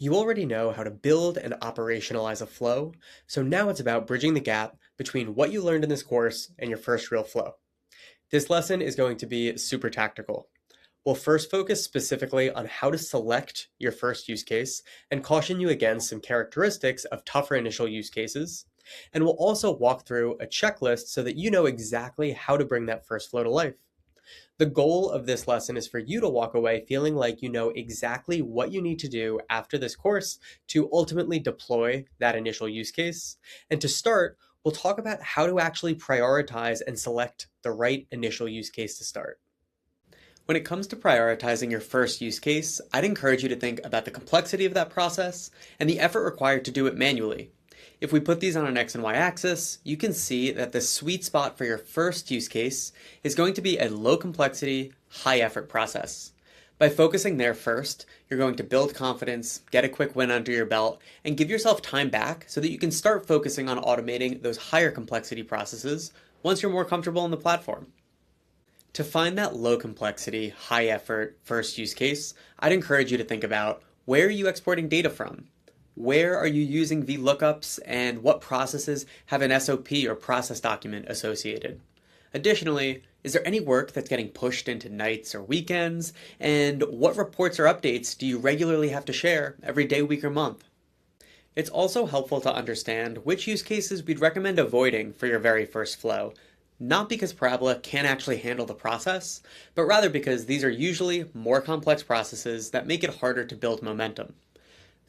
You already know how to build and operationalize a flow, so now it's about bridging the gap between what you learned in this course and your first real flow. This lesson is going to be super tactical. We'll first focus specifically on how to select your first use case and caution you against some characteristics of tougher initial use cases. And we'll also walk through a checklist so that you know exactly how to bring that first flow to life. The goal of this lesson is for you to walk away feeling like you know exactly what you need to do after this course to ultimately deploy that initial use case. And to start, we'll talk about how to actually prioritize and select the right initial use case to start. When it comes to prioritizing your first use case, I'd encourage you to think about the complexity of that process and the effort required to do it manually. If we put these on an X and Y axis, you can see that the sweet spot for your first use case is going to be a low complexity, high effort process. By focusing there first, you're going to build confidence, get a quick win under your belt, and give yourself time back so that you can start focusing on automating those higher complexity processes once you're more comfortable in the platform. To find that low complexity, high effort first use case, I'd encourage you to think about where are you exporting data from? Where are you using VLOOKUPs and what processes have an SOP or process document associated? Additionally, is there any work that's getting pushed into nights or weekends? And what reports or updates do you regularly have to share every day, week, or month? It's also helpful to understand which use cases we'd recommend avoiding for your very first flow, not because Parabola can't actually handle the process, but rather because these are usually more complex processes that make it harder to build momentum.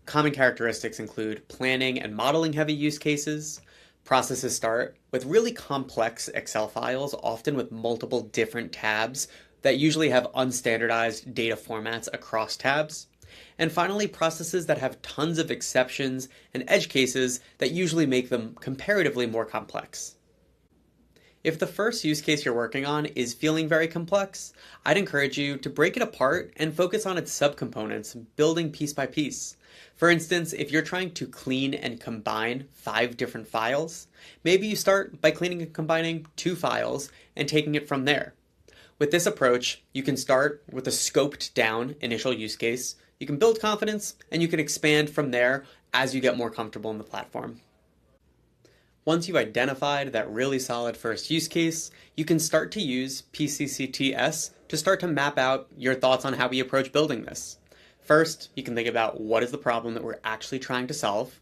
Common characteristics include planning and modeling heavy use cases. Processes start with really complex Excel files, often with multiple different tabs that usually have unstandardized data formats across tabs. And finally, processes that have tons of exceptions and edge cases that usually make them comparatively more complex. If the first use case you're working on is feeling very complex, I'd encourage you to break it apart and focus on its subcomponents, building piece by piece. For instance, if you're trying to clean and combine 5 different files, maybe you start by cleaning and combining 2 files and taking it from there. With this approach, you can start with a scoped down initial use case, you can build confidence, and you can expand from there as you get more comfortable in the platform. Once you've identified that really solid first use case, you can start to use PCCTS to start to map out your thoughts on how we approach building this. First, you can think about what is the problem that we're actually trying to solve,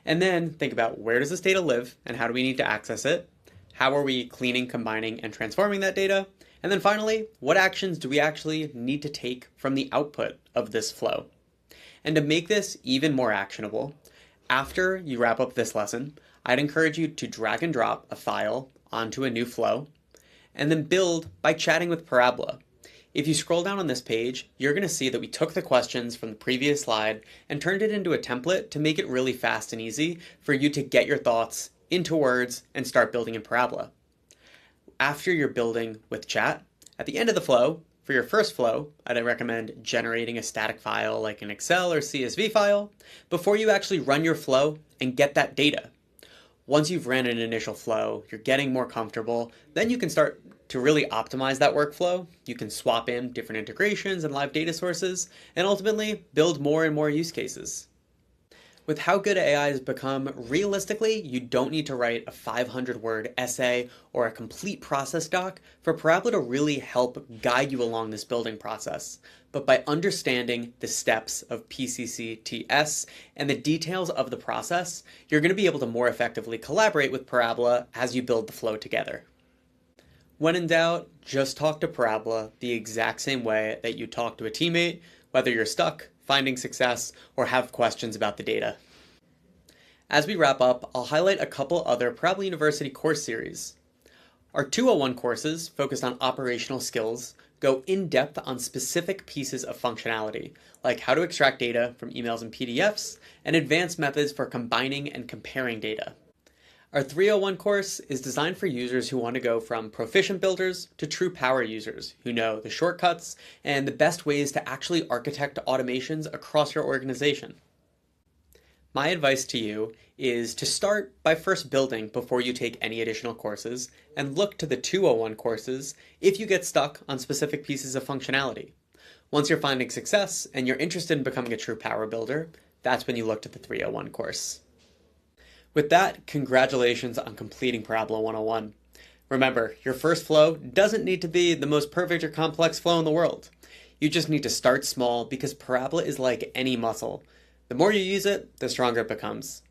and then think about where does this data live and how do we need to access it, how are we cleaning, combining, and transforming that data, and then finally, what actions do we actually need to take from the output of this flow. And to make this even more actionable, after you wrap up this lesson, I'd encourage you to drag and drop a file onto a new flow, and then build by chatting with Parabola. If you scroll down on this page, you're going to see that we took the questions from the previous slide and turned it into a template to make it really fast and easy for you to get your thoughts into words and start building in Parabola. After you're building with chat, at the end of the flow, for your first flow, I'd recommend generating a static file like an Excel or CSV file before you actually run your flow and get that data. Once you've ran an initial flow, you're getting more comfortable, then you can start to really optimize that workflow. You can swap in different integrations and live data sources, and ultimately build more and more use cases. With how good AI has become, realistically, you don't need to write a 500-word essay or a complete process doc for Parabola to really help guide you along this building process. But by understanding the steps of PCCTS and the details of the process, you're going to be able to more effectively collaborate with Parabola as you build the flow together. When in doubt, just talk to Parabola the exact same way that you talk to a teammate, whether you're stuck, finding success, or have questions about the data. As we wrap up, I'll highlight a couple other Parabola University course series. Our 201 courses, focused on operational skills, go in depth on specific pieces of functionality, like how to extract data from emails and PDFs, and advanced methods for combining and comparing data. Our 301 course is designed for users who want to go from proficient builders to true power users who know the shortcuts and the best ways to actually architect automations across your organization. My advice to you is to start by first building before you take any additional courses, and look to the 201 courses if you get stuck on specific pieces of functionality. Once you're finding success and you're interested in becoming a true power builder, that's when you look to the 301 course. With that, congratulations on completing Parabola 101. Remember, your first flow doesn't need to be the most perfect or complex flow in the world. You just need to start small because Parabola is like any muscle. The more you use it, the stronger it becomes.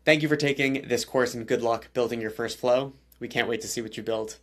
Thank you for taking this course and good luck building your first flow. We can't wait to see what you build.